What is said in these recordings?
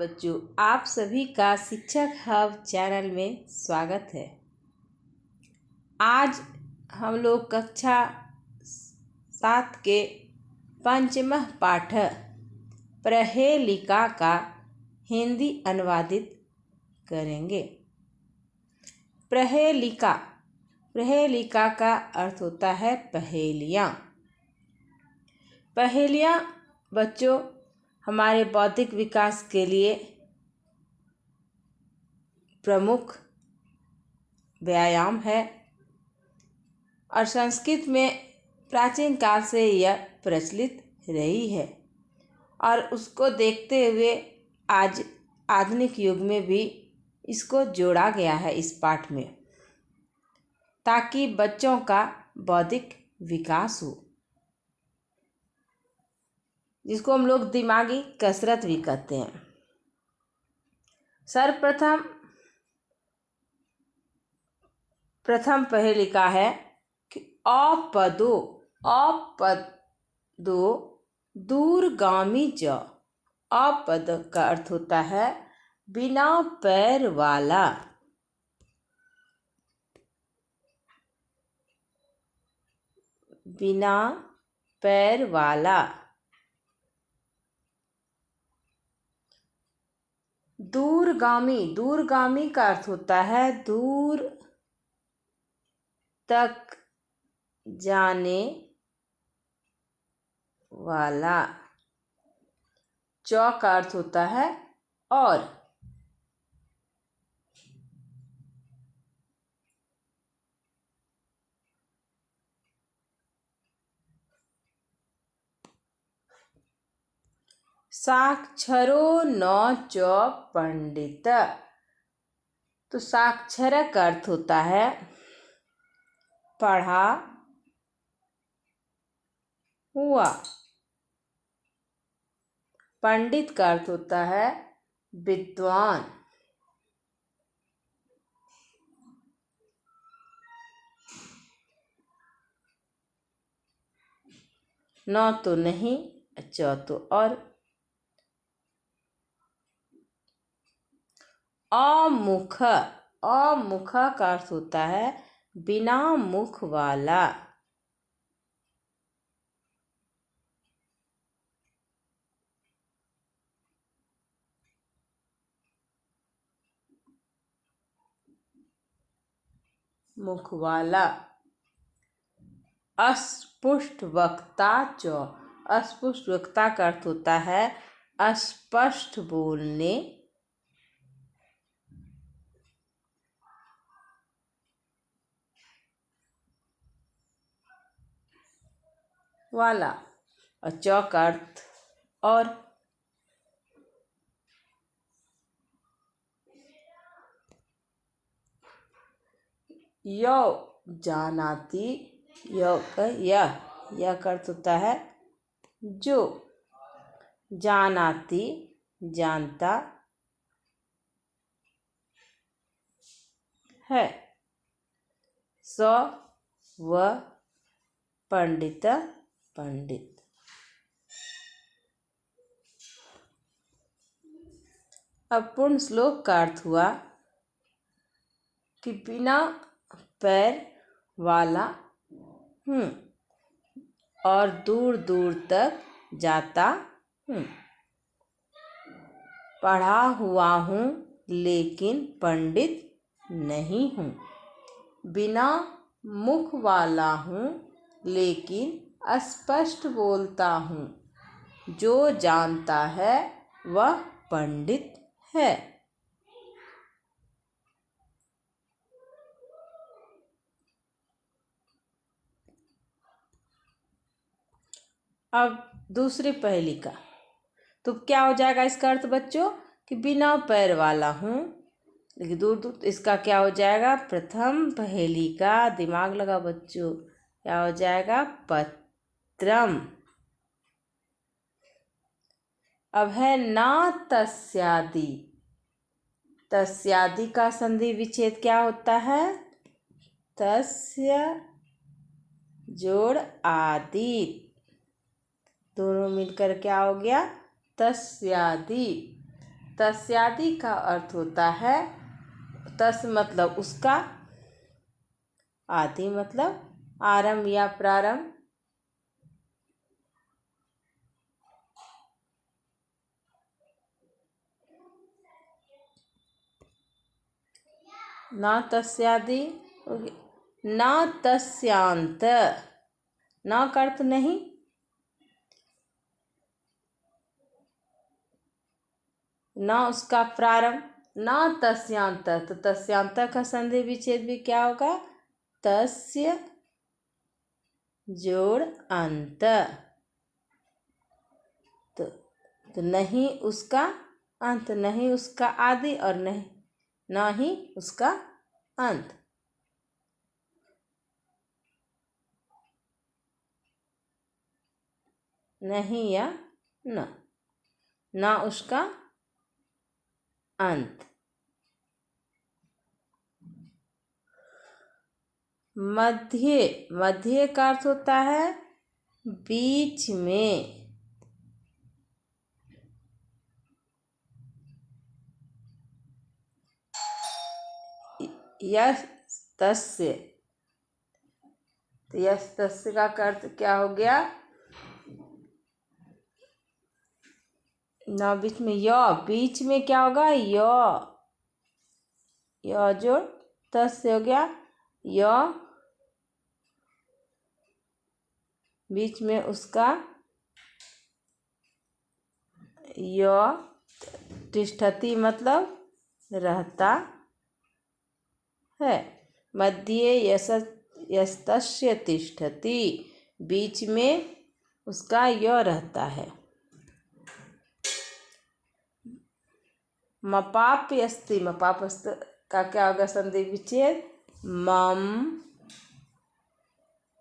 बच्चों, आप सभी का शिक्षक हब चैनल में स्वागत है। आज हम लोग कक्षा 7 के पंचम पाठ प्रहेलिका का हिंदी अनुवादित करेंगे। प्रहेलिका प्रहेलिका का अर्थ होता है पहेलियाँ। पहेलियाँ बच्चों हमारे बौद्धिक विकास के लिए प्रमुख व्यायाम है और संस्कृत में प्राचीन काल से यह प्रचलित रही है और उसको देखते हुए आज आधुनिक युग में भी इसको जोड़ा गया है इस पाठ में, ताकि बच्चों का बौद्धिक विकास हो, जिसको हम लोग दिमागी कसरत भी कहते हैं। सर्वप्रथम पहेलिका है कि अपदो दूरगामी च। अपद का अर्थ होता है बिना पैर वाला। बिना पैर वाला। दूरगामी का अर्थ होता है दूर तक जाने वाला। चौ का अर्थ होता है और। साक्षरो न च पंडित। तो साक्षर का अर्थ होता है पढ़ा हुआ। पंडित का अर्थ होता है विद्वान। न तो नहीं, च तो और। अमुख का अर्थ होता है बिना मुख वाला। मुख वाला। अस्पष्ट वक्ता च। अस्पष्ट वक्ता का अर्थ होता है अस्पष्ट बोलने वाला। और च का अर्थ और। यो जानाति। यह का अर्थ होता है जो। जानाति जानता है। स व पंडित पंडित। अब पूर्ण श्लोक का अर्थ हुआ कि बिना पैर वाला हूँ और दूर दूर तक जाता हूँ। पढ़ा हुआ हूँ लेकिन पंडित नहीं हूँ। बिना मुख वाला हूँ लेकिन अस्पष्ट बोलता हूँ। जो जानता है वह पंडित है। अब दूसरी पहेलिका। तो क्या हो जाएगा इसका अर्थ बच्चों कि बिना पैर वाला हूँ लेकिन दूर दूर। इसका क्या हो जाएगा? प्रथम पहेलिका, दिमाग लगा बच्चों, क्या हो जाएगा? पत्रम। अब है ना तस्यादि। तस्यादि का संधि विच्छेद क्या होता है? तस्य जोड़ आदि, दोनों मिलकर क्या हो गया? तस्यादि। तस्यादि का अर्थ होता है तस मतलब उसका, आदि मतलब आरंभ या प्रारंभ। न तस्यादि, न तस्यांत, न का अर्थ नहीं, न उसका प्रारंभ, न तस्यांत, तो तस्यांत का संधि विच्छेद भी क्या होगा, तस्य जोड़ अंत। तो नहीं उसका अंत, नहीं उसका आदि और नहीं न ही उसका अंत। नहीं या न उसका अंत। मध्य, मध्य का अर्थ होता है बीच में। यस तस्य, तो यस तस्य का अर्थ क्या हो गया, ना बीच में, य बीच में क्या होगा, य जोड़ तस्य हो गया, य बीच में उसका, य तिष्ठति मतलब रहता है। मध्ये यस्तस्य तिष्ठति, बीच में उसका य रहता है। मपाप्यस्ति, मपाप्यस्त का क्या होगा संधि विच्छेद, मम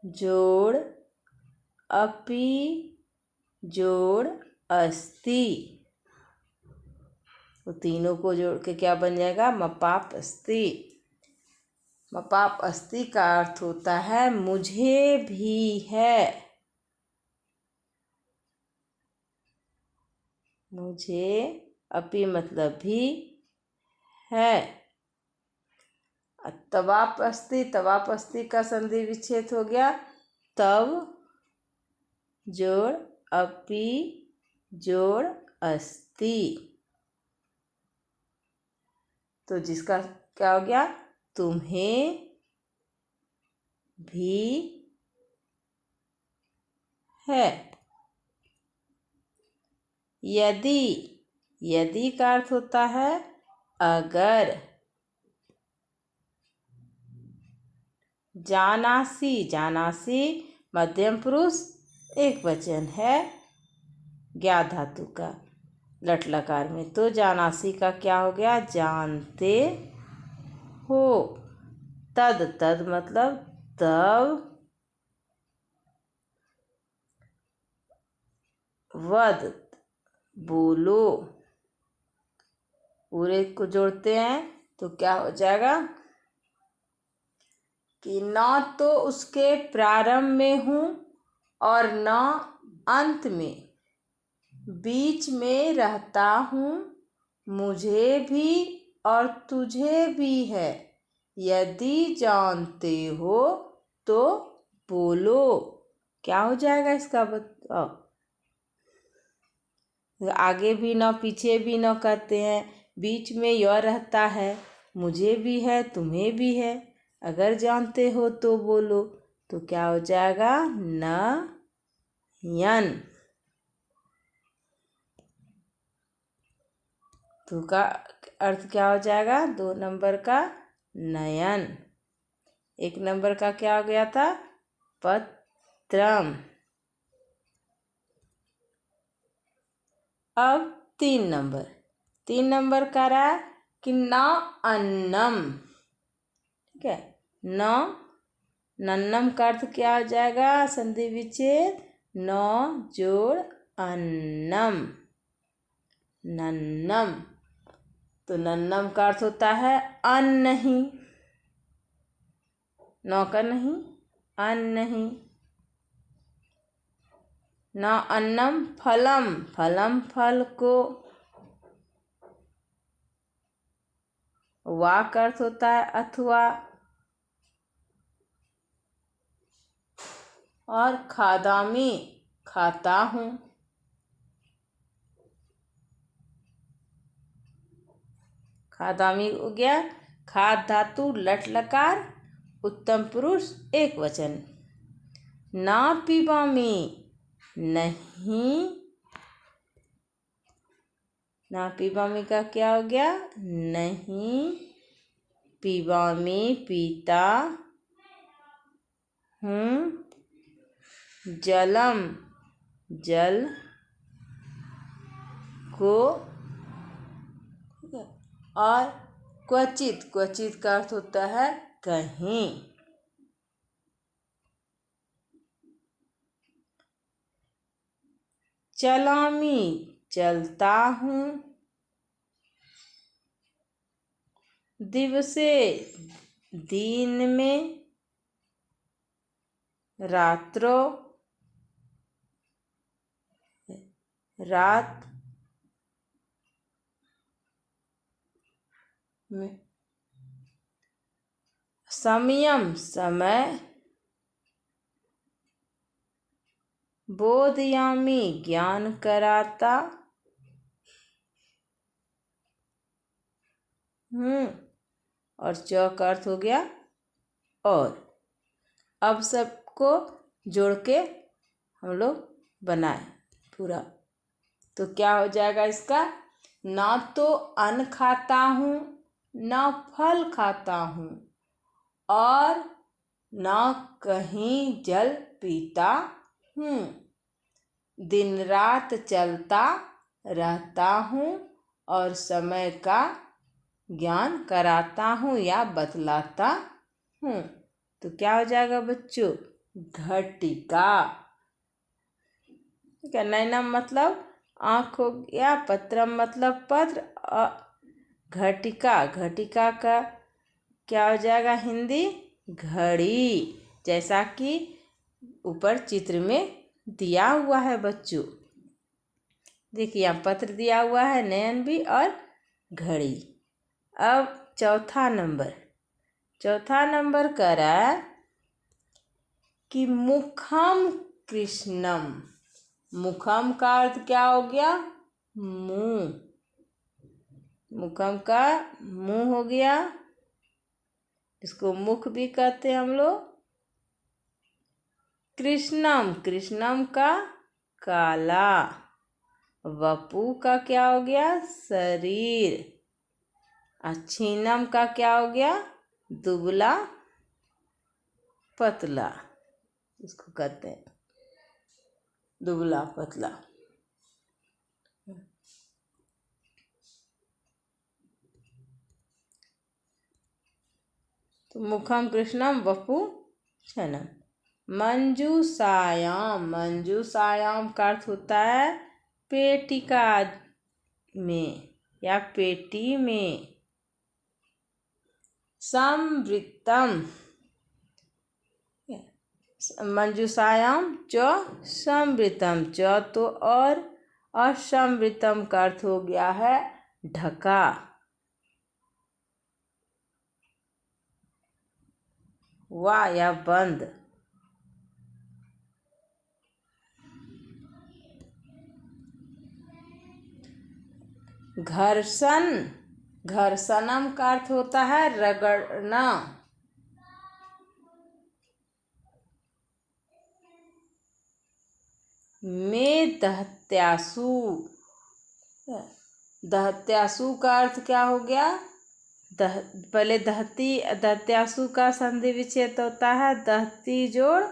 जोड़ अपि जोड़ अस्ति, तो तीनों को जोड़ के क्या बन जाएगा, मपाप अस्ति। मपाप अस्ति का अर्थ होता है मुझे भी है, मुझे, अपि मतलब भी है। तवाप अस्ति, तवाप अस्ति का संधि विच्छेद हो गया, तव जोड़ अपि जोड़ अस्ति, तो जिसका क्या हो गया, तुम्हें भी है। यदि, यदि का अर्थ होता है अगर। जानासी, जानासी मध्यम पुरुष एक वचन है ज्ञा धातु का लट लकार में, तो जानासी का क्या हो गया, जानते हो। तद, तद मतलब तब। वद बोलो, पूरे को जोड़ते हैं तो क्या हो जाएगा कि न तो उसके प्रारंभ में हूँ और न अंत में, बीच में रहता हूँ, मुझे भी और तुझे भी है। यदि जानते हो तो बोलो, क्या हो जाएगा इसका बताओ। आगे भी न पीछे भी न कहते हैं, बीच में य रहता है, मुझे भी है तुम्हें भी है। अगर जानते हो तो बोलो, तो क्या हो जाएगा, न यन। तो का अर्थ क्या हो जाएगा, 2 नंबर का नयन। 1 नंबर का क्या हो गया था, पत्रम। अब 3 नंबर, 3 नंबर का रहा कि न अन्नम, ठीक है। न नन्नम का अर्थ क्या हो जाएगा, संधि विच्छेद, न जोड़ अन्नम, नन्नम। तो नन्नम का अर्थ होता है अन्न नहीं, न का नहीं, अन्न नहीं। न अन्नम फलम, फलम फल को, वा का अर्थ होता है अथवा। और खादामी खाता हूँ। खादामी हो गया। खाद धातु लट लकार उत्तम पुरुष एक वचन। ना पीबामी नहीं। ना पीबामी का क्या हो गया? नहीं। पीबामी पीता हूँ। जलम जल को। और क्वचित क्वचित का अर्थ होता है कहीं। चलामी चलता हूँ। दिवसे दिन में। रात्रो रात में। समयम समय। बोधयामी ज्ञान कराता हूँ। और च का अर्थ हो गया और। अब सबको जोड़ के हम लोग बनाए पूरा। तो क्या हो जाएगा इसका? ना तो अन्न खाता हूँ, ना फल खाता हूँ, और ना कहीं जल पीता हूँ। दिन रात चलता रहता हूँ और समय का ज्ञान कराता हूँ या बतलाता हूँ। तो क्या हो जाएगा बच्चों? घटिका। ठीक है। नैनम मतलब आँख हो गया। पत्रम मतलब पत्र। घटिका घटिका का क्या हो जाएगा हिंदी? घड़ी। जैसा कि ऊपर चित्र में दिया हुआ है बच्चों। देखिए यहाँ पत्र दिया हुआ है, नयन भी और घड़ी। अब चौथा नंबर करा कि मुखम कृष्णम। मुखम का अर्थ क्या हो गया? मुंह। मुखम का मुंह हो गया। इसको मुख भी कहते हैं हम लोग। कृष्णम का काला। वपु का क्या हो गया? शरीर। क्षीणम का क्या हो गया? दुबला पतला। इसको कहते हैं दुबला पतला। तो मुखम कृष्णम वपु क्षणम। मंजूषायाम का अर्थ होता है पेटिका में या पेटी में। संवृत्तम। मंजूषायाम च संवृतम। च तो और असंवृतम का अर्थ हो गया है ढका। वा या बंद। घर्षणम का अर्थ होता है रगड़ना। में दहत्यासु। दहत्यासु का अर्थ क्या हो गया? पहले दहत्यासु का संधि विच्छेद होता है दहती जोड़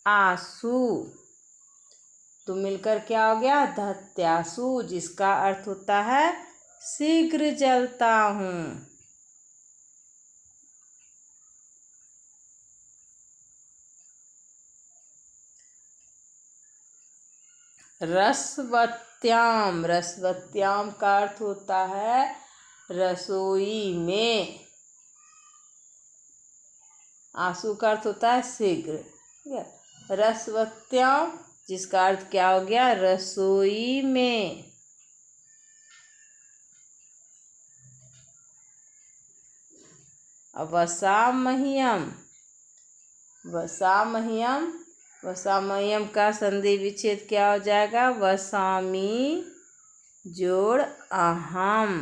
आंसू। तो मिलकर क्या हो गया? दहत्यासु, जिसका अर्थ होता है शीघ्र जलता हूँ। रसवत्याम का अर्थ होता है रसोई में। आंसू का अर्थ होता है शीघ्र। ठीक है। रसवत्याम, जिसका अर्थ क्या हो गया? रसोई में। वसामह्यम, वसामह्यम, वसामह्यम का संधि विच्छेद क्या हो जाएगा? वसामी जोड़ अहम,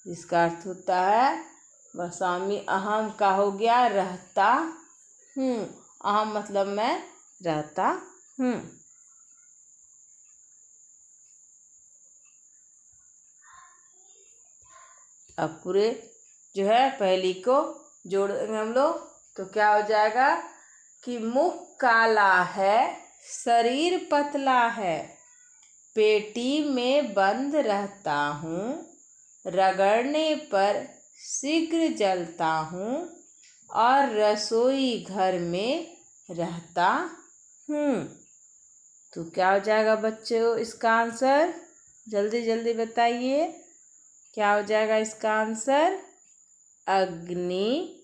जिसका अर्थ होता है वसामी अहम का हो गया रहता हूँ। अहम मतलब मैं रहता हूँ। अब पूरे जो है पहली को जोड़ेंगे हम लोग, तो क्या हो जाएगा कि मुख काला है, शरीर पतला है, पेटी में बंद रहता हूँ, रगड़ने पर शीघ्र जलता हूँ और रसोई घर में रहता हूँ। तो क्या हो जाएगा बच्चों इसका आंसर? जल्दी जल्दी बताइए, क्या हो जाएगा इसका आंसर? अग्नि,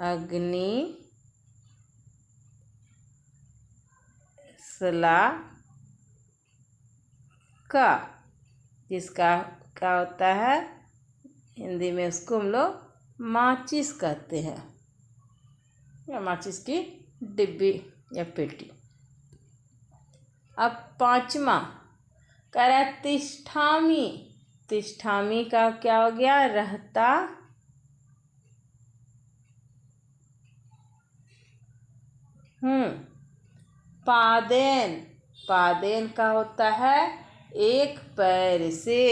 अग्नि सला का, जिसका क्या होता है हिंदी में, उसको हम लोग माचिस कहते हैं, या माचिस की डिब्बी या पेटी। अब पांचवा कह रहा है तिष्ठामि, तिष्ठामि का क्या हो गया? रहता हूँ। पादेन, पादेन का होता है एक पैर से।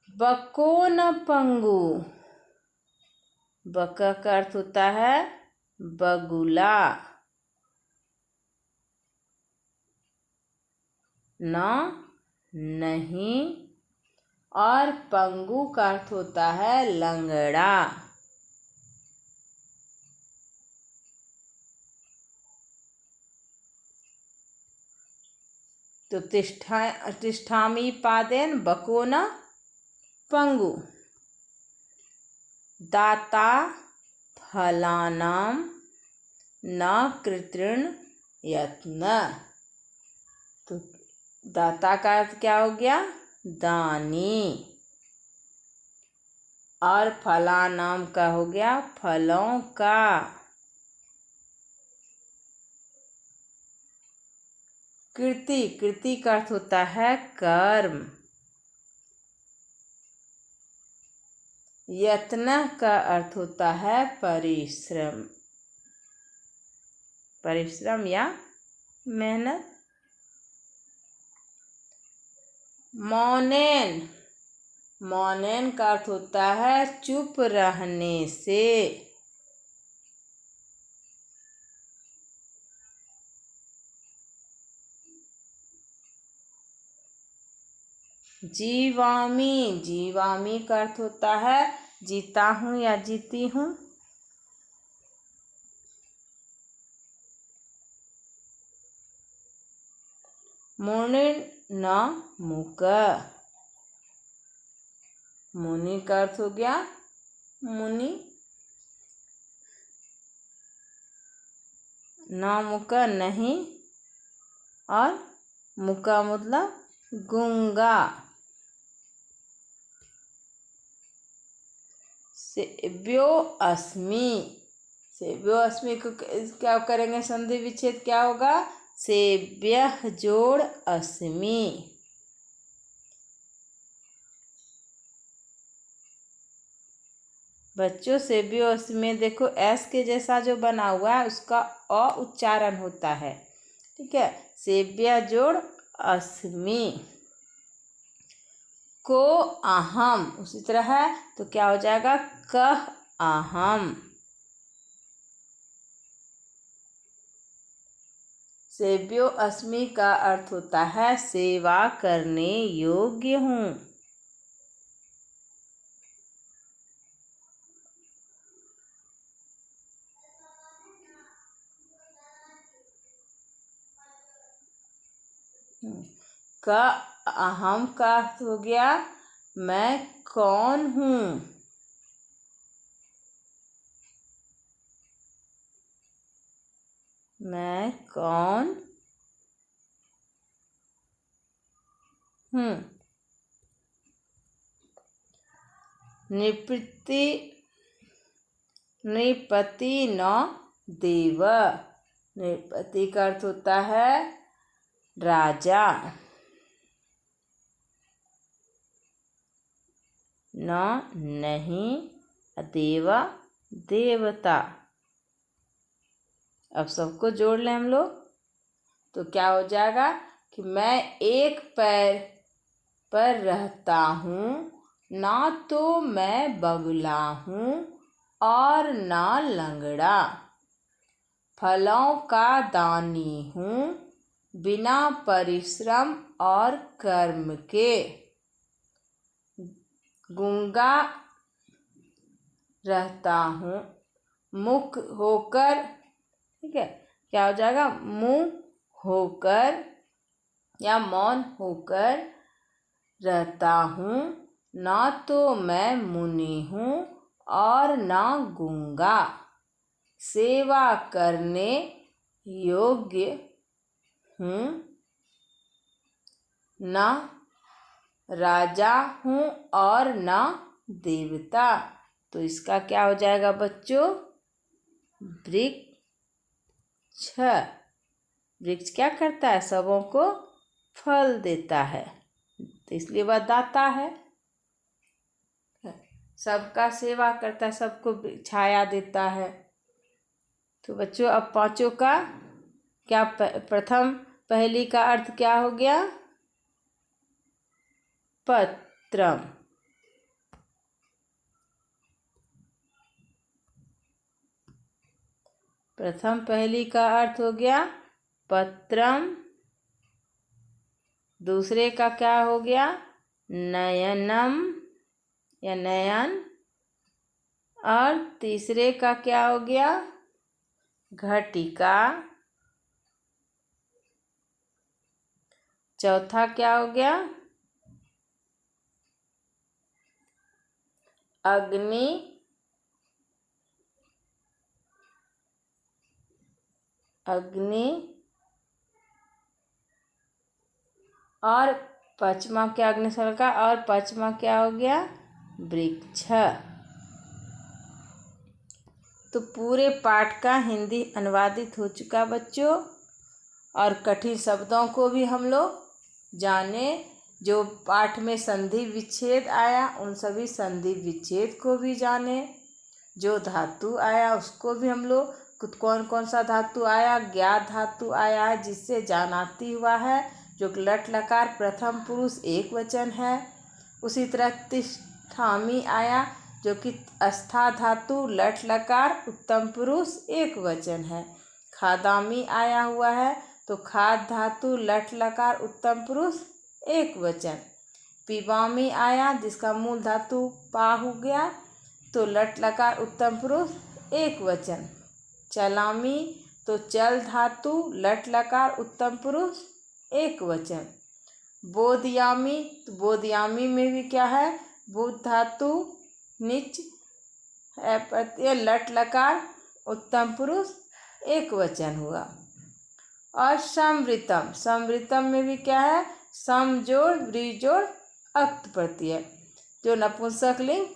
बको न पंगु, बका का अर्थ होता है बगुला, न नहीं, और पंगु का अर्थ होता है लंगड़ा। तो तिष्ठामि पादेन बको न पंगु। दाता फलानाम न कृत्रिण यत्न, तो दाता का अर्थ क्या हो गया? दानी, और फलानाम का हो गया फलों का। कृति, कृति का अर्थ होता है कर्म। यत्न का अर्थ होता है परिश्रम, परिश्रम या मेहनत। मौनेन, मौनेन का अर्थ होता है चुप रहने से। जीवामी, जीवामी का अर्थ होता है जीता हूँ या जीती हूँ। मुनि न मुक, मुनि का अर्थ हो गया मुनि, न मुक नहीं, और मुका मतलब गूंगा। सेव्यो अस्मि, सेव्यो अस्मि को क्या करेंगे संधि विच्छेद क्या होगा? सेव्य जोड़ अस्मि। बच्चों सेव्यो अस्मि में देखो एस के जैसा जो बना हुआ है उसका अ उच्चारण होता है, ठीक है। सेव्य जोड़ अस्मि। को अहम उसी तरह है, तो क्या हो जाएगा? कह अहम। सेव्यो अस्मि का अर्थ होता है सेवा करने योग्य हूँ। का अहम का अर्थ हो गया मैं कौन हूँ। मैं कौन हूँ। नृपति नृपति न देव। नृपति का अर्थ होता है राजा। न नहीं, देव देवता। अब सबको जोड़ लें हम लोग तो क्या हो जाएगा कि मैं एक पैर पर रहता हूँ, ना तो मैं बगुला हूँ और ना लंगड़ा। फलों का दानी हूँ, बिना परिश्रम और कर्म के। गूंगा रहता हूँ, मुख होकर, ठीक है, क्या हो जाएगा, मुंह होकर या मौन होकर रहता हूँ, ना तो मैं मुनि हूँ और ना गूंगा। सेवा करने योग्य हूँ, ना राजा हूँ और ना देवता। तो इसका क्या हो जाएगा बच्चों, वृक्ष। वृक्ष क्या करता है, सबों को फल देता है, तो इसलिए वह दाता है। सबका सेवा करता है, सबको छाया देता है। तो बच्चों अब पांचों का क्या, प्रथम पहली का अर्थ क्या हो गया, पत्रम। प्रथम पहली का अर्थ हो गया पत्रम। दूसरे का क्या हो गया, नयनम या नयन। और तीसरे का क्या हो गया, घटिका। चौथा क्या हो गया, अग्नि। अग्नि। और पांचवा क्या, अग्निशल का, और पांचवा क्या हो गया, वृक्ष। तो पूरे पाठ का हिंदी अनुवादित हो चुका बच्चों। और कठिन शब्दों को भी हम लोग जाने। जो पाठ में संधि विच्छेद आया उन सभी संधि विच्छेद को भी जाने। जो धातु आया उसको भी हम लोग, कौन कौन सा धातु आया, ज्ञात धातु आया है जिससे जानाति हुआ है, जो लट लकार प्रथम पुरुष एक वचन है। उसी तरह तिष्ठामि आया जो कि अस्था धातु लट लकार उत्तम पुरुष एक वचन है। खादामी आया हुआ है तो खाद धातु लट लकार उत्तम पुरुष एक वचन। पिबामी आया जिसका मूल धातु पा हो गया तो लट लकार उत्तम पुरुष एक वचन। चलामी तो चल धातु लट लकार उत्तम पुरुष एक वचन। बोधयामी तो बोधयामी में भी क्या है, बोध धातु निच प्रत्यय लट लकार उत्तम पुरुष एक वचन हुआ। और समवृतम, समवृतम में भी क्या है, सम जोड़ व्री जोड़ अक्त प्रत्यय जो नपुंसकलिंग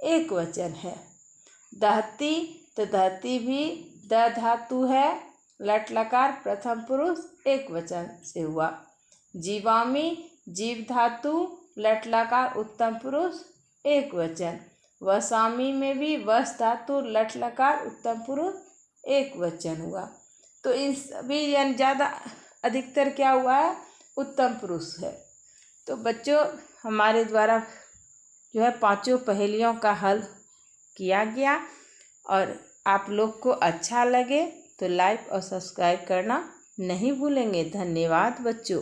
एक वचन है। दहती तो दहती भी द धातु है लट लकार प्रथम पुरुष एक वचन से हुआ। जीवामी जीव धातु लट लकार उत्तम पुरुष एक वचन। वसामी में भी वस धातु लट लकार उत्तम पुरुष एक वचन हुआ। तो इन सभी यानी ज़्यादा अधिकतर क्या हुआ है, उत्तम पुरुष है। तो बच्चों हमारे द्वारा जो है पांचों पहेलियों का हल किया गया। और आप लोग को अच्छा लगे तो लाइक और सब्सक्राइब करना नहीं भूलेंगे। धन्यवाद बच्चों।